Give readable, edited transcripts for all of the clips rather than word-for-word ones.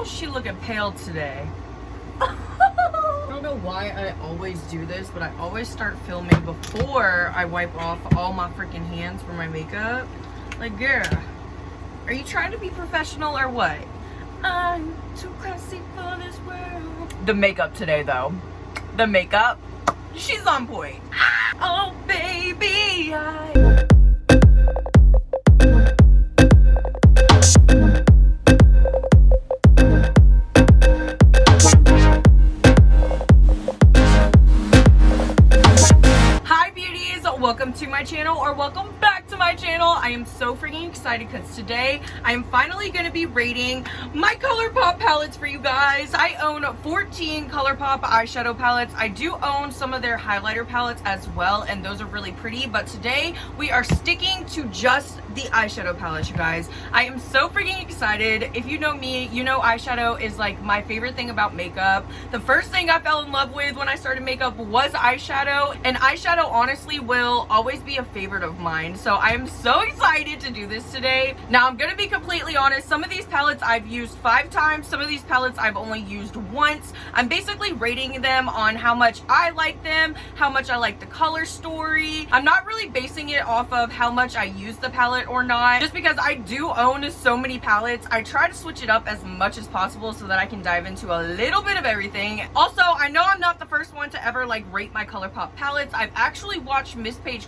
is she looking pale today? I don't know why I always do this, but I always start filming before I wipe off all my freaking hands for my makeup. Like, girl, are you trying to be professional or what? I'm too classy for this world. The makeup today, though. The makeup, she's on point. Oh, baby, welcome to my channel, or welcome back to my channel. I am so freaking excited because today I am finally going to be rating my Colourpop palettes for you guys. I own 14 Colourpop eyeshadow palettes. I do own some of their highlighter palettes as well, and those are really pretty, but today we are sticking to just the eyeshadow palettes, you guys. I am so freaking excited. If you know me, you know eyeshadow is like my favorite thing about makeup. The first thing I fell in love with when I started makeup was eyeshadow, and eyeshadow honestly will always be a favorite of mine. So I am so excited to do this today. Now I'm gonna be completely honest, some of these palettes I've used 5 times, some of these palettes I've only used once. I'm basically rating them on how much I like them, how much I like the color story. I'm not really basing it off of how much I use the palette or not, just because I do own so many palettes. I try to switch it up as much as possible so that I can dive into a little bit of everything. Also, I know I'm not the first one to ever like rate my Colourpop palettes. I've actually watched Miss Paige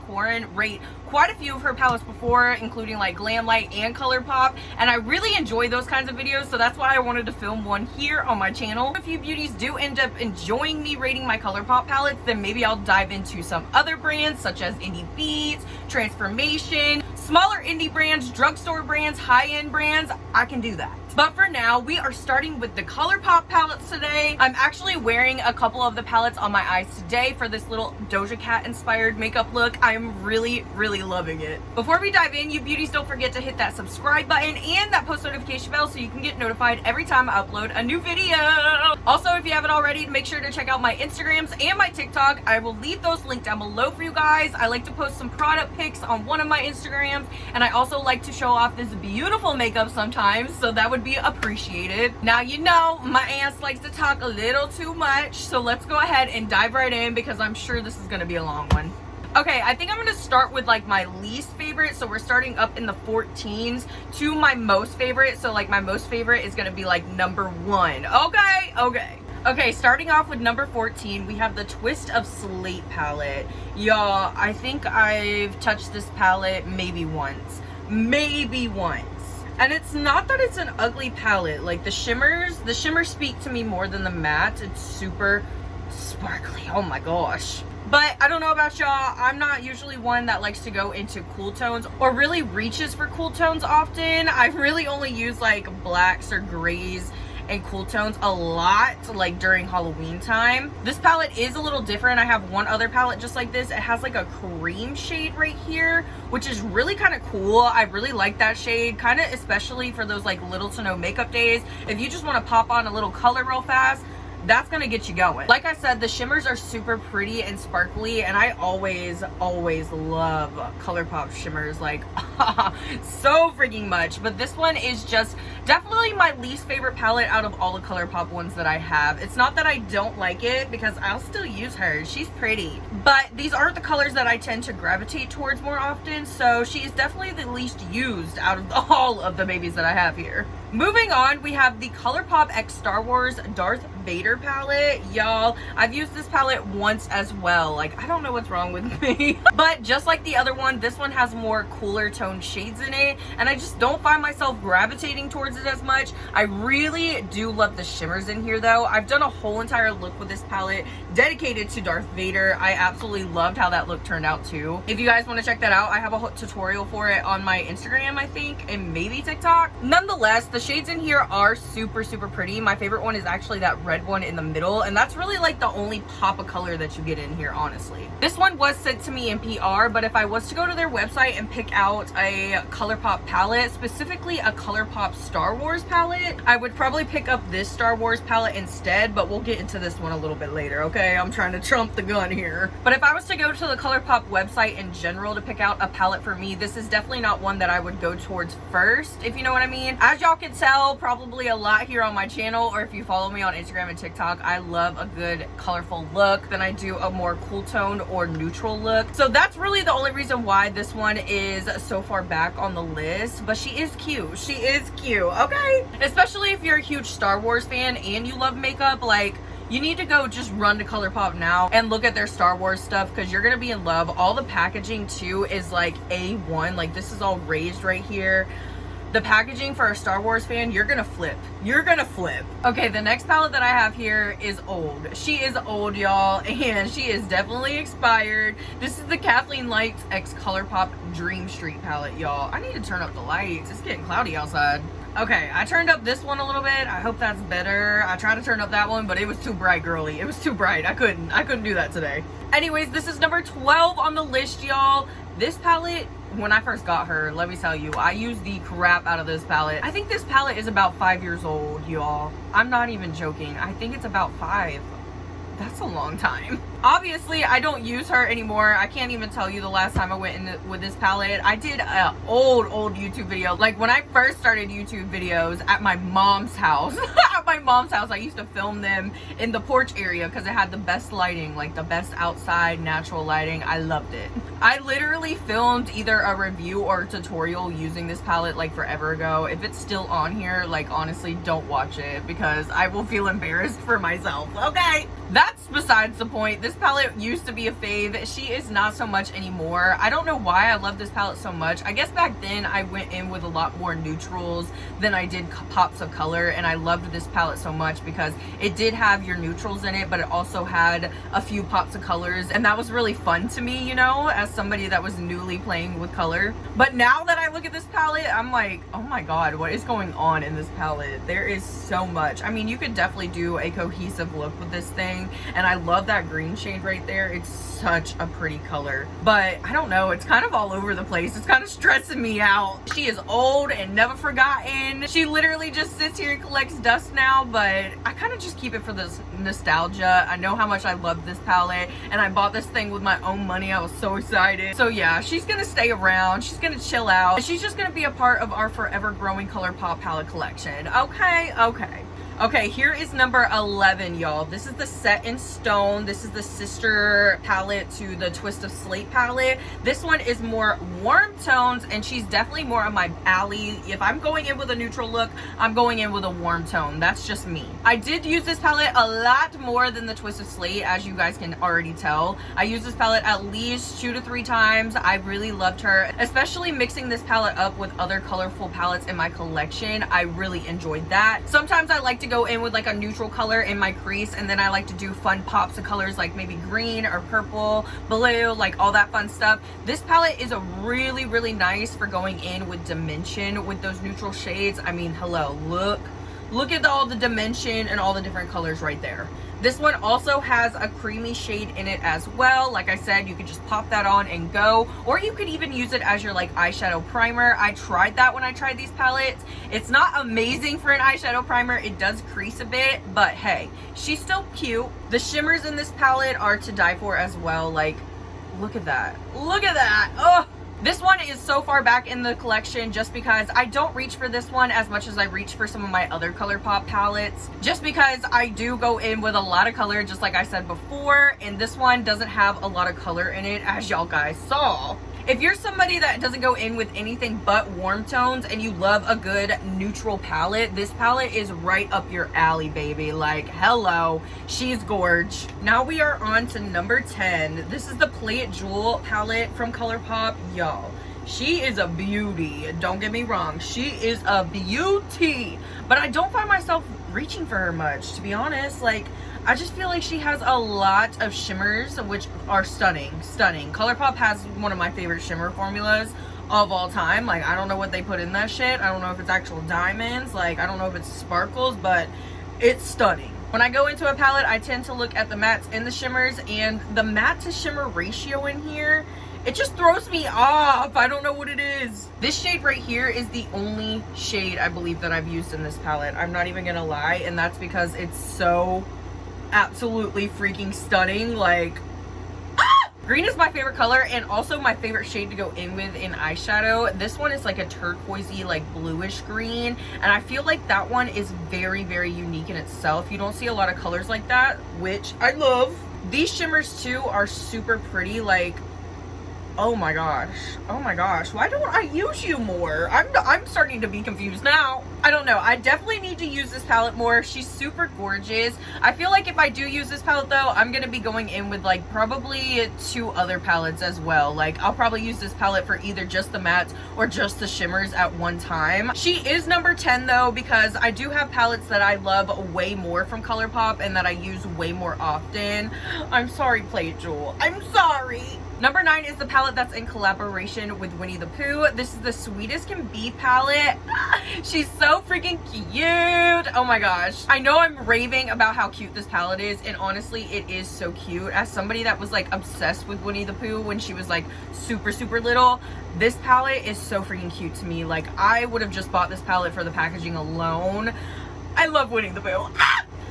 rate quite a few of her palettes before, including like Glam Light and Colourpop, and I really enjoy those kinds of videos, so that's why I wanted to film one here on my channel. If you beauties do end up enjoying me rating my Colourpop palettes, then maybe I'll dive into some other brands such as Indie Beats, Transformation, smaller indie brands, drugstore brands, high-end brands. I can do that. But for now, we are starting with the Colourpop palettes today. I'm actually wearing a couple of the palettes on my eyes today for this little Doja Cat inspired makeup look. I'm really loving it. Before we dive in, you beauties, don't forget to hit that subscribe button and that post notification bell so you can get notified every time I upload a new video. Also, if you haven't already, make sure to check out my Instagrams and my TikTok. I will leave those linked down below for you guys. I like to post some product pics on one of my Instagrams, and I also like to show off this beautiful makeup sometimes, so that would be appreciated. Now, you know, my ass likes to talk a little too much, so let's go ahead and dive right in because I'm sure this is going to be a long one. Okay, I think I'm going to start with like my least favorite, so we're starting up in the 14s to my most favorite, so like my most favorite is going to be like number 1. Okay, starting off with number 14, we have the Twist of Slate palette. Y'all, I think I've touched this palette maybe once. And it's not that it's an ugly palette. Like the shimmers speak to me more than the mattes. It's super sparkly. Oh my gosh. But I don't know about y'all, I'm not usually one that likes to go into cool tones or really reaches for cool tones often. I really only use like blacks or grays and cool tones a lot, like during Halloween time. This palette is a little different. I have one other palette just like this. It has like a cream shade right here, which is really kind of cool. I really like that shade, kind of especially for those like little to no makeup days. If you just want to pop on a little color real fast, that's gonna get you going. Like I said, the shimmers are super pretty and sparkly, and I always love Colourpop shimmers, like so freaking much. But this one is just definitely my least favorite palette out of all the Colourpop ones that I have. It's not that I don't like it, because I'll still use her. She's pretty. But these aren't the colors that I tend to gravitate towards more often, so she is definitely the least used out of all of the babies that I have here. Moving on, we have the Colourpop X Star Wars Darth Vader palette. Y'all, I've used this palette once as well. Like, I don't know what's wrong with me. But just like the other one, this one has more cooler toned shades in it, and I just don't find myself gravitating towards it as much. I really do love the shimmers in here though. I've done a whole entire look with this palette dedicated to Darth Vader. I absolutely loved how that look turned out too. If you guys want to check that out, I have a whole tutorial for it on my Instagram, I think, and maybe TikTok. Nonetheless, the shades in here are super pretty. My favorite one is actually that red one in the middle, and that's really like the only pop of color that you get in here, honestly. This one was sent to me in PR, but if I was to go to their website and pick out a Colourpop palette, specifically a Colourpop Star Wars palette, I would probably pick up this Star Wars palette instead, but we'll get into this one a little bit later, okay? I'm trying to trump the gun here. But if I was to go to the Colourpop website in general to pick out a palette for me, this is definitely not one that I would go towards first, if you know what I mean. As y'all can could tell probably a lot here on my channel, or if you follow me on Instagram and TikTok, I love a good colorful look. Then I do a more cool toned or neutral look. So that's really the only reason why this one is so far back on the list. But she is cute. She is cute, okay? Especially if you're a huge Star Wars fan and you love makeup, like, you need to go just run to Colourpop now and look at their Star Wars stuff, because you're gonna be in love. All the packaging too is like A1. Like, this is all raised right here. The packaging for a Star Wars fan, you're gonna flip. You're gonna flip. Okay, the next palette that I have here is old. She is old, y'all, and she is definitely expired. This is the Kathleen Lights X Colourpop Dream Street palette, y'all. I need to turn up the lights. It's getting cloudy outside. Okay, I turned up this one a little bit. I hope that's better. I tried to turn up that one, but it was too bright, girly. It was too bright. I couldn't do that today. Anyways, this is number 12 on the list, y'all. This palette, when I first got her, let me tell you, I used the crap out of this palette. I think this palette is about 5 years old, y'all. I'm not even joking. I think it's about 5. That's a long time. Obviously, I don't use her anymore. I can't even tell you the last time I went in with this palette. I did an old YouTube video. Like, when I first started YouTube videos at my mom's house. At my mom's house, I used to film them in the porch area because it had the best lighting, like the best outside natural lighting. I loved it. I literally filmed either a review or a tutorial using this palette like forever ago. If it's still on here, like, honestly, don't watch it because I will feel embarrassed for myself, okay? That's besides the point. This palette used to be a fave. She is not so much anymore. I don't know why I love this palette so much. I guess back then I went in with a lot more neutrals than I did pops of color, and I loved this palette so much because it did have your neutrals in it, but it also had a few pops of colors, and that was really fun to me, you know, as somebody that was newly playing with color. But now that I look at this palette, I'm like, oh my god, what is going on in this palette? There is so much. I mean, you could definitely do a cohesive look with this thing, and I love that green shade right there. It's such a pretty color, but I don't know, it's kind of all over the place. It's kind of stressing me out. She is old and never forgotten. She literally just sits here and collects dust now, but I kind of just keep it for this nostalgia. I know how much I love this palette, and I bought this thing with my own money. I was so excited. So yeah, she's gonna stay around. She's gonna chill out, and she's just gonna be a part of our forever growing Colourpop palette collection. Okay, here is number 11, y'all. This is the Set in Stone. This is the sister palette to the Twist of Slate palette. This one is more warm tones, and she's definitely more on my alley. If I'm going in with a neutral look, I'm going in with a warm tone. That's just me. I did use this palette a lot more than the Twist of Slate, as you guys can already tell. I used this palette at least 2 to 3 times. I really loved her, especially mixing this palette up with other colorful palettes in my collection. I really enjoyed that. Sometimes I like to go in with like a neutral color in my crease, and then I like to do fun pops of colors like maybe green or purple, blue, like all that fun stuff. This palette is a really nice for going in with dimension with those neutral shades. I mean, hello, look at all the dimension and all the different colors right there. This one also has a creamy shade in it as well. Like I said, you could just pop that on and go, or you could even use it as your like eyeshadow primer. I tried that when I tried these palettes. It's not amazing for an eyeshadow primer. It does crease a bit, but hey, she's still cute. The shimmers in this palette are to die for as well. Like, look at that. Look at that. Oh! This one is so far back in the collection just because I don't reach for this one as much as I reach for some of my other Colourpop palettes, just because I do go in with a lot of color, just like I said before, and this one doesn't have a lot of color in it, as y'all guys saw. If you're somebody that doesn't go in with anything but warm tones and you love a good neutral palette, this palette is right up your alley, baby. Like, hello, she's gorge. Now we are on to number 10. This is the Play It Jewel palette from Colourpop. Y'all, she is a beauty. Don't get me wrong, she is a beauty, but I don't find myself reaching for her much, to be honest. Like, I just feel like she has a lot of shimmers, which are stunning. Colourpop has one of my favorite shimmer formulas of all time. Like, I don't know what they put in that shit. I don't know if it's actual diamonds. Like, I don't know if it's sparkles, but it's stunning. When I go into a palette, I tend to look at the mattes and the shimmers, and the matte to shimmer ratio in here, it just throws me off. I don't know what it is. This shade right here is the only shade I believe that I've used in this palette. I'm not even gonna lie, and that's because it's so absolutely freaking stunning. Like, Green is my favorite color and also my favorite shade to go in with in eyeshadow. This one is like a turquoisey, like bluish green, and I feel like that one is very, very unique in itself. You don't see a lot of colors like that, which I love. These shimmers too are super pretty. Like, oh my gosh, why don't I use you more? I'm starting to be confused now. I don't know, I definitely need to use this palette more. She's super gorgeous. I feel like if I do use this palette though, I'm gonna be going in with like probably 2 other palettes as well. Like, I'll probably use this palette for either just the mattes or just the shimmers at one time. She is number 10 though, because I do have palettes that I love way more from Colourpop and that I use way more often. I'm sorry, Play Jewel, I'm sorry. Number 9 is the palette that's in collaboration with Winnie the Pooh. This is the Sweetest Can Be palette. She's so freaking cute. Oh my gosh. I know I'm raving about how cute this palette is, and honestly, it is so cute. As somebody that was like obsessed with Winnie the Pooh when she was like super, super little, this palette is so freaking cute to me. Like, I would have just bought this palette for the packaging alone. I love Winnie the Pooh.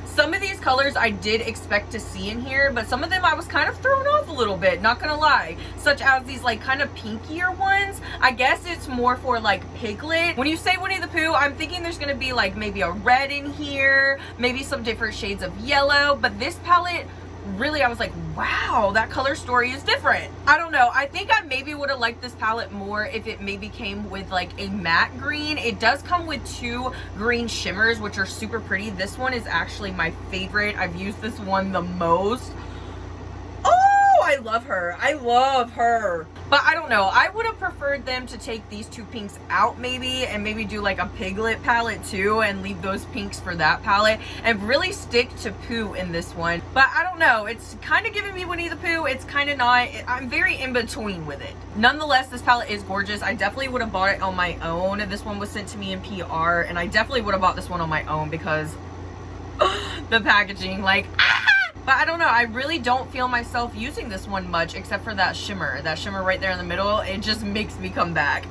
Some of these colors I did expect to see in here, but some of them I was kind of thrown off a little bit, not gonna lie. Such as these like kind of pinkier ones. I guess it's more for like Piglet. When you say Winnie the Pooh, I'm thinking there's gonna be like maybe a red in here, maybe some different shades of yellow, but this palette, really, I was like, wow, that color story is different. I don't know, I think I maybe would have liked this palette more if it maybe came with like a matte green. It does come with 2 green shimmers, which are super pretty. This one is actually my favorite. I've used this one the most. I love her. I love her. But I don't know. I would have preferred them to take these 2 pinks out maybe, and maybe do like a Piglet palette too, and leave those pinks for that palette, and really stick to Pooh in this one. But I don't know. It's kind of giving me Winnie the Pooh. It's kind of not. I'm very in between with it. Nonetheless, this palette is gorgeous. I definitely would have bought it on my own. This one was sent to me in PR, and I definitely would have bought this one on my own because the packaging, like, but I don't know, I really don't feel myself using this one much except for that shimmer right there in the middle. It just makes me come back.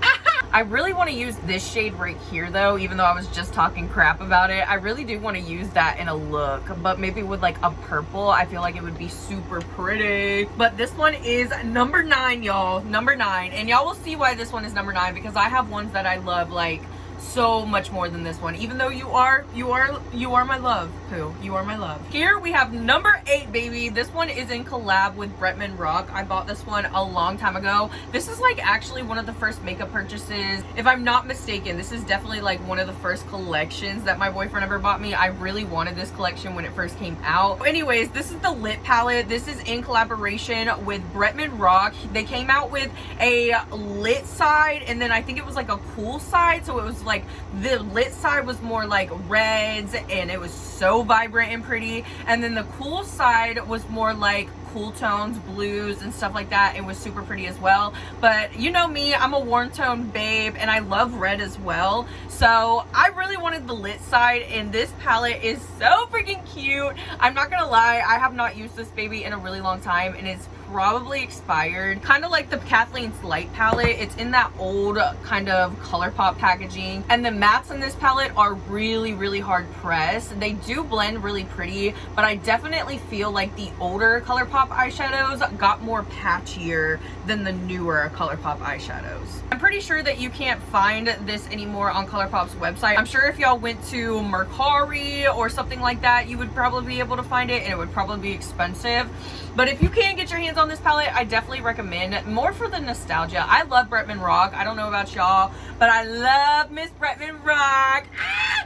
I really want to use this shade right here though, even though I was just talking crap about it. I really do want to use that in a look, but maybe with like a purple. I feel like it would be super pretty. But this one is number 9, y'all. Number 9. And y'all will see why this one is number 9, because I have ones that I love like so much more than this one, even though you are my love, Pooh. You are my love. Here we have number 8, baby. This one is in collab with Bretman Rock. I bought this one a long time ago. This is like actually one of the first makeup purchases, if I'm not mistaken. This is definitely like one of the first collections that my boyfriend ever bought me. I really wanted this collection when it first came out. Anyways, this is the lip palette. This is in collaboration with Bretman Rock. They came out with a lit side, and then I think it was like a cool side. So it was like the lit side was more like reds, and it was so vibrant and pretty, and then the cool side was more like cool tones, blues and stuff like that. It was super pretty as well. But you know me, I'm a warm tone babe, and I love red as well, so I really wanted the lit side, and this palette is so freaking cute. I'm not gonna lie, I have not used this baby in a really long time, and it's probably expired. Kind of like the Kathleen's Light palette. It's in that old kind of Colourpop packaging, and the mattes in this palette are really, really hard pressed. They do blend really pretty, but I definitely feel like the older Colourpop eyeshadows got more patchier than the newer Colourpop eyeshadows. I'm pretty sure that you can't find this anymore on Colourpop's website. I'm sure if y'all went to Mercari or something like that, you would probably be able to find it, and it would probably be expensive. But if you can get your hands on this palette, I definitely recommend, more for the nostalgia. I love Bretman Rock. I don't know about y'all, but I love Miss Bretman Rock.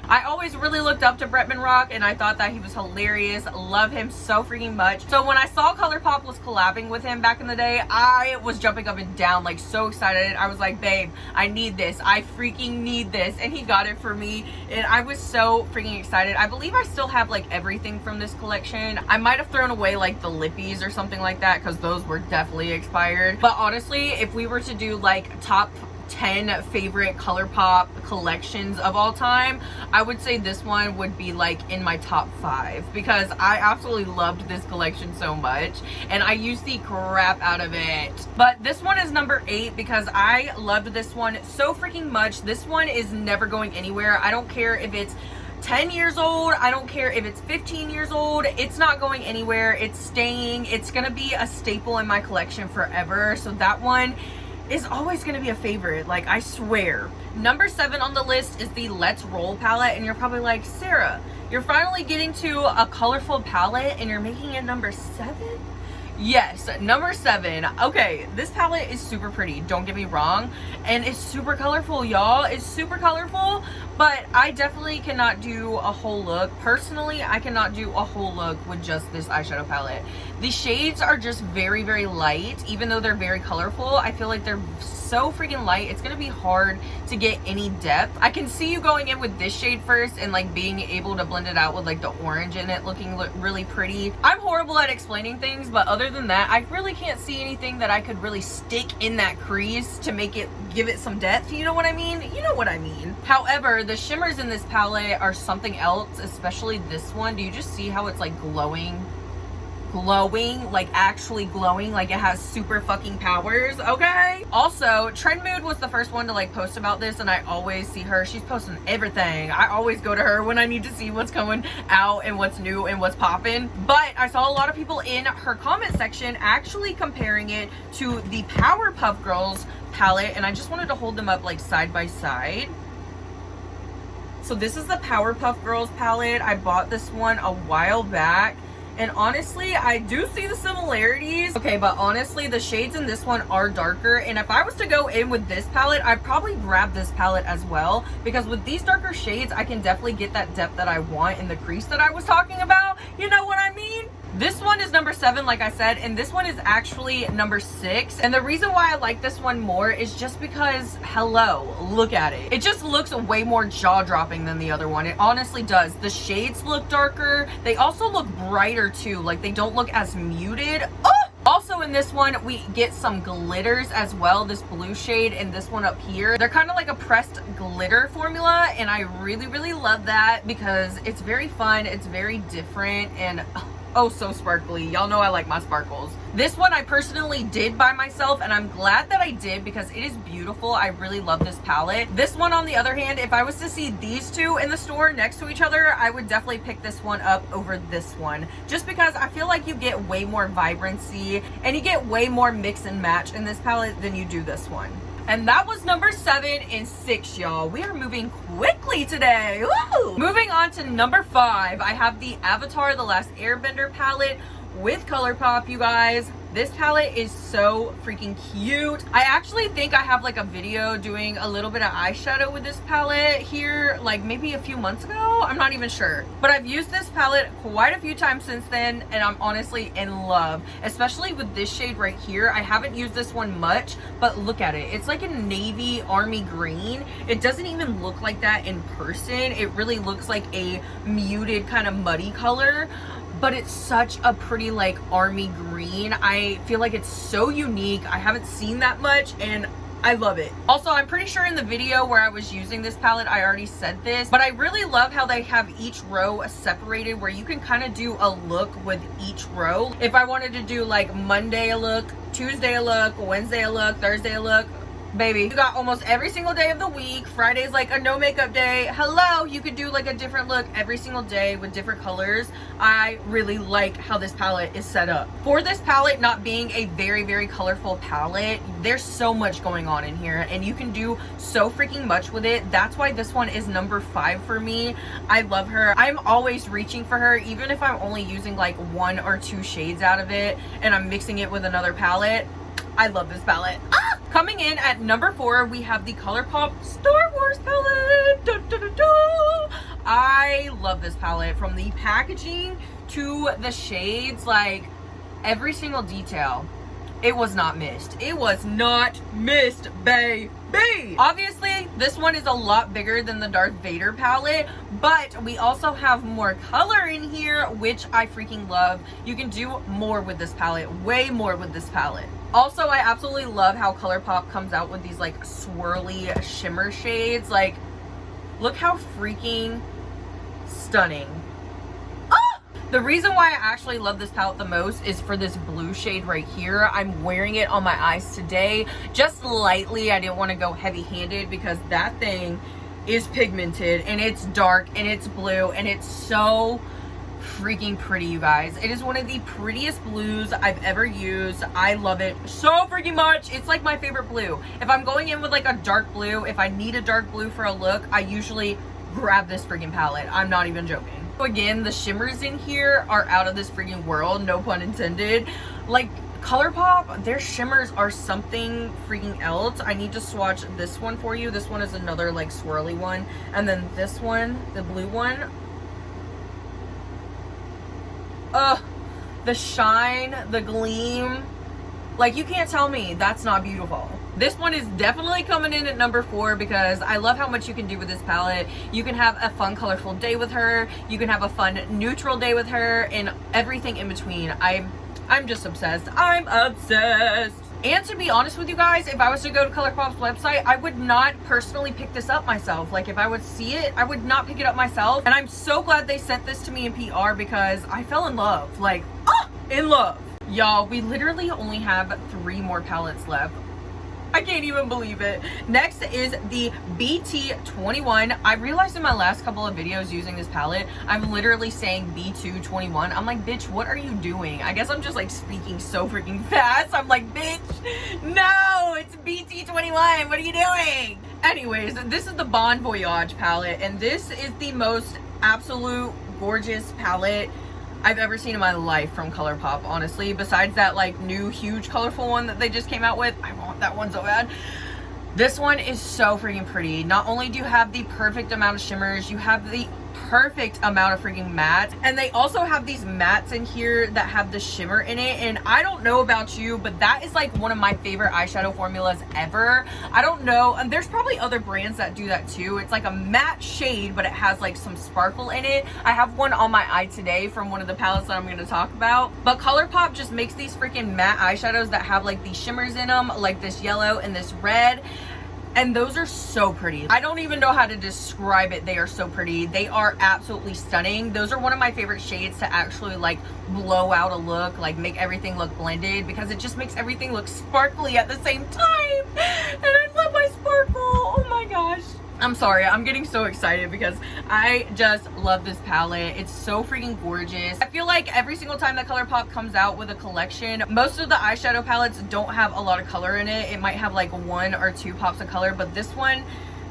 I always really looked up to Bretman Rock, and I thought that he was hilarious. Love him so freaking much. So when I saw Colourpop was collabing with him back in the day, I was jumping up and down, like so excited. I was like, babe, I need this. I freaking need this. And he got it for me, and I was so freaking excited. I believe I still have like everything from this collection. I might have thrown away like the lippies or something like that, because those were definitely expired. But honestly, if we were to do like top 10 favorite Colourpop collections of all time, I would say this one would be like in my top 5, because I absolutely loved this collection so much, and I used the crap out of it. But this one is number 8 because I loved this one so freaking much. This one is never going anywhere. I don't care if it's 10 years old, I don't care if it's 15 years old, it's not going anywhere. It's staying. It's gonna be a staple in my collection forever. So that one is always gonna be a favorite, like, I swear. Number 7 on the list is the Let's Roll palette, and you're probably like, Sarah, you're finally getting to a colorful palette and you're making it number 7? Yes, number 7. Okay, this palette is super pretty, don't get me wrong, and it's super colorful, y'all. It's super colorful, but I definitely cannot do a whole look. Personally, I cannot do a whole look with just this eyeshadow palette. The shades are just very, very light. Even though they're very colorful, I feel like they're so freaking light, it's gonna be hard to get any depth. I can see you going in with this shade first and like being able to blend it out with like the orange in it looking really pretty. I'm horrible at explaining things, but other than that, I really can't see anything that I could really stick in that crease to make it, give it some depth. You know what I mean? You know what I mean. However, the shimmers in this palette are something else, especially this one. Do you just see how it's like glowing, like actually glowing, like it has super fucking powers? Okay. Also, Trend Mood was the first one to like post about this, and I always see her. She's posting everything. I always go to her when I need to see what's coming out and what's new and what's popping. But I saw a lot of people in her comment section actually comparing it to the Powerpuff Girls palette, and I just wanted to hold them up like side by side. So this is the Powerpuff Girls palette. I bought this one a while back, and honestly, I do see the similarities. Okay, but honestly, the shades in this one are darker, and if I was to go in with this palette, I'd probably grab this palette as well, because with these darker shades, I can definitely get that depth that I want in the crease that I was talking about. You know what I mean? This one is number 7, like I said, and this one is actually number 6. And the reason why I like this one more is just because, hello, look at it. It just looks way more jaw-dropping than the other one. It honestly does. The shades look darker. They also look brighter too. Like, they don't look as muted. Oh! Also in this one, we get some glitters as well. This blue shade and this one up here. They're kind of like a pressed glitter formula, and I really, really love that because it's very fun. It's very different, and oh, so sparkly. Y'all know I like my sparkles. This one I personally did by myself, and I'm glad that I did because it is beautiful. I really love this palette. This one, on the other hand, if I was to see these two in the store next to each other, I would definitely pick this one up over this one, just because I feel like you get way more vibrancy and you get way more mix and match in this palette than you do this one. And that was number 7 and 6, y'all. We are moving quickly today. Woo! Moving on to number 5, I have the Avatar: The Last Airbender palette with Colourpop, you guys. This palette is so freaking cute. I actually think I have like a video doing a little bit of eyeshadow with this palette here, like maybe a few months ago. I'm not even sure. But I've used this palette quite a few times since then, and I'm honestly in love, especially with this shade right here. I haven't used this one much, but look at it. It's like a navy army green. It doesn't even look like that in person. It really looks like a muted kind of muddy color, but it's such a pretty like army green. I feel like it's so unique. I haven't seen that much, and I love it. Also, I'm pretty sure in the video where I was using this palette, I already said this, but I really love how they have each row separated where you can kind of do a look with each row. If I wanted to do like Monday a look, Tuesday a look, Wednesday a look, Thursday a look, baby, you got almost every single day of the week. Friday's like a no makeup day. Hello, you could do like a different look every single day with different colors. I really like how this palette is set up. For this palette not being a very, very colorful palette, there's so much going on in here, and you can do so freaking much with it. That's why this one is number 5 for me. I love her. I'm always reaching for her, even if I'm only using like 1 or 2 shades out of it and I'm mixing it with another palette. I love this palette. Ah! Coming in at number 4, we have the Colourpop Star Wars palette. Da, da, da, da. I love this palette. From the packaging to the shades, like every single detail, it was not missed. It was not missed, baby. Obviously, this one is a lot bigger than the Darth Vader palette, but we also have more color in here, which I freaking love. You can do more with this palette, way more with this palette. Also, I absolutely love how Colourpop comes out with these like swirly shimmer shades. Like, look how freaking stunning. The reason why I actually love this palette the most is for this blue shade right here. I'm wearing it on my eyes today, just lightly. I didn't want to go heavy-handed because that thing is pigmented, and it's dark, and it's blue, and it's so freaking pretty, you guys. It is one of the prettiest blues I've ever used. I love it so freaking much. It's like my favorite blue. If I'm going in with like a dark blue, if I need a dark blue for a look, I usually grab this freaking palette. I'm not even joking. Again, the shimmers in here are out of this freaking world, no pun intended. Like Colourpop, their shimmers are something freaking else. I need to swatch this one for you. This one is another like swirly one, and then this one, the blue one, the shine, the gleam, like you can't tell me that's not beautiful. This one is definitely coming in at number 4 because I love how much you can do with this palette. You can have a fun, colorful day with her. You can have a fun, neutral day with her, and everything in between. I'm just obsessed. I'm obsessed. And to be honest with you guys, if I was to go to Colourpop's website, I would not personally pick this up myself. Like if I would see it, I would not pick it up myself. And I'm so glad they sent this to me in PR because I fell in love. Like, in love. Y'all, we literally only have 3 more palettes left. I can't even believe it. Next is the BT21. I realized in my last couple of videos using this palette, I'm literally saying B221. I'm like, bitch, what are you doing? I guess I'm just like speaking so freaking fast. I'm like, bitch, no, it's BT21. What are you doing? Anyways, this is the Voyage palette, and this is the most absolute gorgeous palette I've ever seen in my life from Colourpop, honestly. Besides that like new huge colorful one that they just came out with. I want that one so bad. This one is so freaking pretty. Not only do you have the perfect amount of shimmers, you have the perfect amount of freaking mattes, and they also have these mattes in here that have the shimmer in it. And I don't know about you, but that is like one of my favorite eyeshadow formulas ever. I don't know, and there's probably other brands that do that too. It's like a matte shade, but it has like some sparkle in it. I have one on my eye today from one of the palettes that I'm going to talk about. But Colourpop just makes these freaking matte eyeshadows that have like these shimmers in them, like this yellow and this red. And those are so pretty. I don't even know how to describe it. They are so pretty. They are absolutely stunning. Those are one of my favorite shades to actually like blow out a look, like make everything look blended, because it just makes everything look sparkly at the same time. And I love my sparkle. Oh my gosh. I'm sorry, I'm getting so excited because I just love this palette. It's so freaking gorgeous. I feel like every single time that Colourpop comes out with a collection, most of the eyeshadow palettes don't have a lot of color in it. It might have like 1 or 2 pops of color, but this one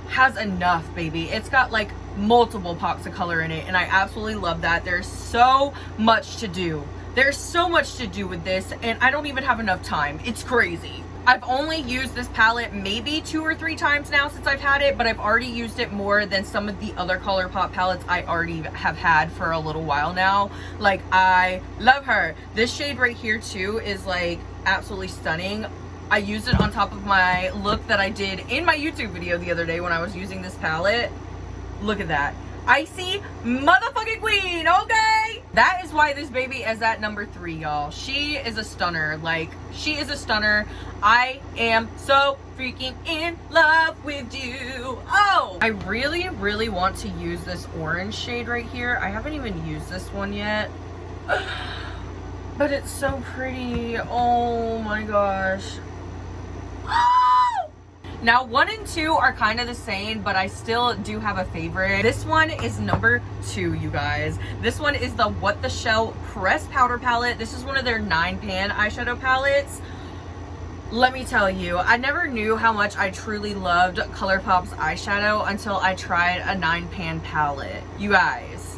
has enough, baby. It's got like multiple pops of color in it, and I absolutely love that. There's so much to do. There's so much to do with this, and I don't even have enough time. It's crazy. I've only used this palette maybe 2 or 3 times now since I've had it, but I've already used it more than some of the other Colourpop palettes I already have had for a little while now. Like, I love her. This shade right here too is like absolutely stunning. I used it on top of my look that I did in my YouTube video the other day when I was using this palette. Look at that. Icy motherfucking queen, okay? That is why this baby is at number 3, y'all. She is a stunner. Like, she is a stunner. I am so freaking in love with you. Oh, I really, really want to use this orange shade right here. I haven't even used this one yet. But it's so pretty. Oh my gosh. Now 1 and 2 are kind of the same, but I still do have a favorite. This one is number 2, you guys. This one is the What the Shell Pressed Powder Palette. This is one of their 9-pan eyeshadow palettes. Let me tell you, I never knew how much I truly loved Colourpop's eyeshadow until I tried a 9-pan palette. You guys,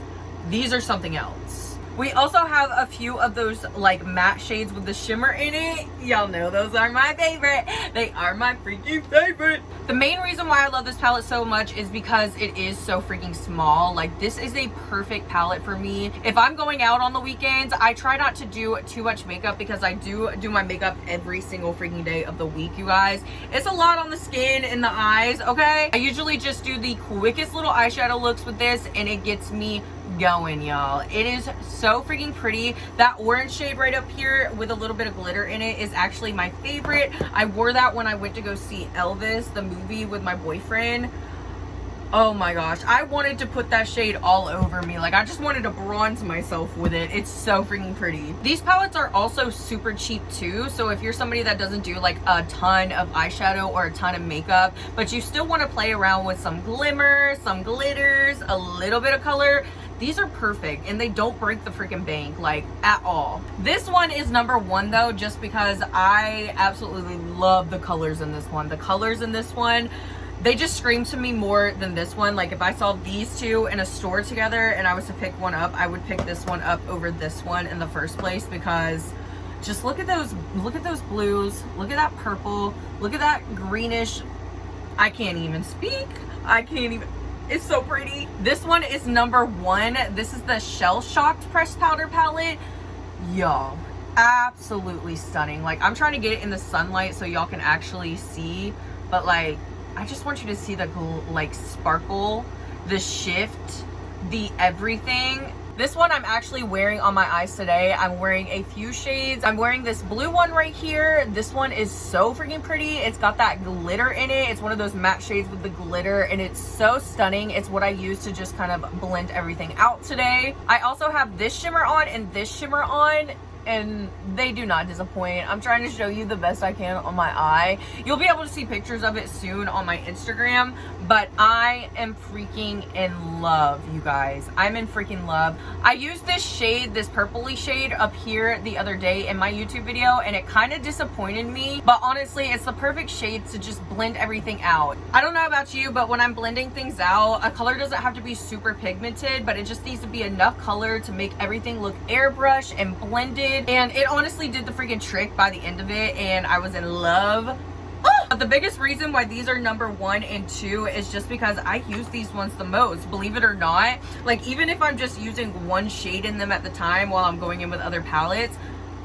these are something else. We also have a few of those like matte shades with the shimmer in it. Y'all know those are my favorite. They are my freaking favorite. The main reason why I love this palette so much is because it is so freaking small. Like, this is a perfect palette for me. If I'm going out on the weekends, I try not to do too much makeup because I do my makeup every single freaking day of the week, you guys. It's a lot on the skin and the eyes, okay? I usually just do the quickest little eyeshadow looks with this, and it gets me going, y'all. It is so freaking pretty. That orange shade right up here with a little bit of glitter in it is actually my favorite. I wore that when I went to go see Elvis, the movie, with my boyfriend. Oh my gosh, I wanted to put that shade all over me. Like, I just wanted to bronze myself with it. It's so freaking pretty. These palettes are also super cheap too, so if you're somebody that doesn't do like a ton of eyeshadow or a ton of makeup, but you still want to play around with some glimmer, some glitters, a little bit of color, these are perfect, and they don't break the freaking bank, like, at all. This one is number one though, just because I absolutely love the colors in this one. The colors in this one, they just scream to me more than this one. Like, if I saw these two in a store together and I was to pick one up, I would pick this one up over this one in the first place, because just look at those blues, look at that purple, look at that greenish. I can't even speak. It's so pretty. This one is number one. This is the Shell Shocked Pressed Powder palette. Y'all, absolutely stunning. Like, I'm trying to get it in the sunlight so y'all can actually see, but like, I just want you to see the like sparkle, the shift, the everything. This one I'm actually wearing on my eyes today. I'm wearing a few shades. I'm wearing this blue one right here. This one is so freaking pretty. It's got that glitter in it. It's one of those matte shades with the glitter, and it's so stunning. It's what I use to just kind of blend everything out today. I also have this shimmer on and this shimmer on, and they do not disappoint. I'm trying to show you the best I can on my eye. You'll be able to see pictures of it soon on my Instagram, but I am freaking in love, you guys. I'm in freaking love. I used this shade, this purpley shade up here the other day in my YouTube video, and it kind of disappointed me, but honestly, it's the perfect shade to just blend everything out. I don't know about you, but when I'm blending things out, a color doesn't have to be super pigmented, but it just needs to be enough color to make everything look airbrushed and blended. And it honestly did the freaking trick by the end of it, and I was in love. But the biggest reason why these are number one and two is just because I use these ones the most, believe it or not. Like, even if I'm just using one shade in them at the time while I'm going in with other palettes,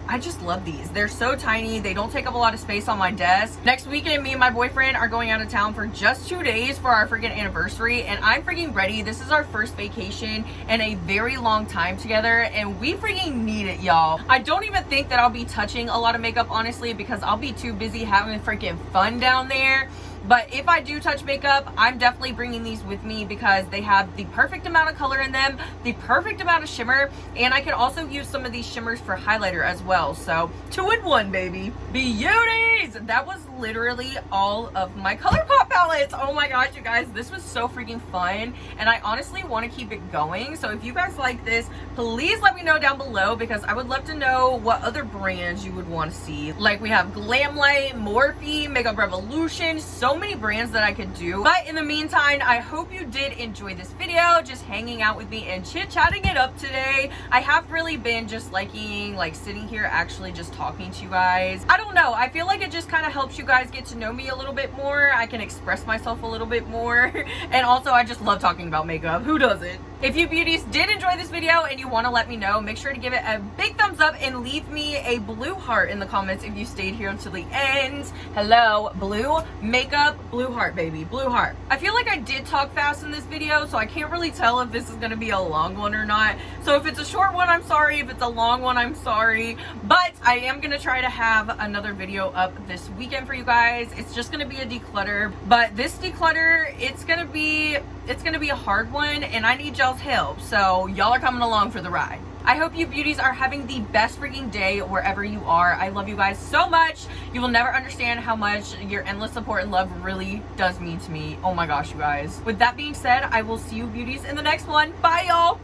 I just love these. They're so tiny. They don't take up a lot of space on my desk. Next weekend, me and my boyfriend are going out of town for just 2 days for our freaking anniversary, and I'm freaking ready. This is our first vacation in a very long time together, and we freaking need it, y'all. I don't even think that I'll be touching a lot of makeup, honestly, because I'll be too busy having freaking fun down there. But if I do touch makeup, I'm definitely bringing these with me because they have the perfect amount of color in them, the perfect amount of shimmer, and I can also use some of these shimmers for highlighter as well. So 2 in 1, baby. Beauties! That was literally all of my Colourpop palettes. Oh my gosh, you guys, this was so freaking fun, and I honestly want to keep it going. So if you guys like this, please let me know down below, because I would love to know what other brands you would want to see. Like, we have Glamlight, Morphe, Makeup Revolution, so many brands that I could do. But in the meantime, I hope you did enjoy this video, just hanging out with me and chit-chatting it up today. I have really been just liking, like, sitting here actually just talking to you guys. I don't know, I feel like it just kind of helps you guys get to know me a little bit more. I can express myself a little bit more. And also, I just love talking about makeup. Who doesn't? If you beauties did enjoy this video and you want to let me know, make sure to give it a big thumbs up and leave me a blue heart in the comments if you stayed here until the end. Hello, blue makeup, blue heart, baby, blue heart. I feel like I did talk fast in this video, so I can't really tell if this is going to be a long one or not. So if it's a short one, I'm sorry. If it's a long one, I'm sorry. But I am going to try to have another video up this weekend for you guys. It's just going to be a declutter, but this declutter, it's going to be a hard one, and I need y'all's help, so y'all are coming along for the ride. I hope you beauties are having the best freaking day wherever you are. I love you guys so much. You will never understand how much your endless support and love really does mean to me. Oh my gosh, you guys. With that being said, I will see you beauties in the next one. Bye, y'all.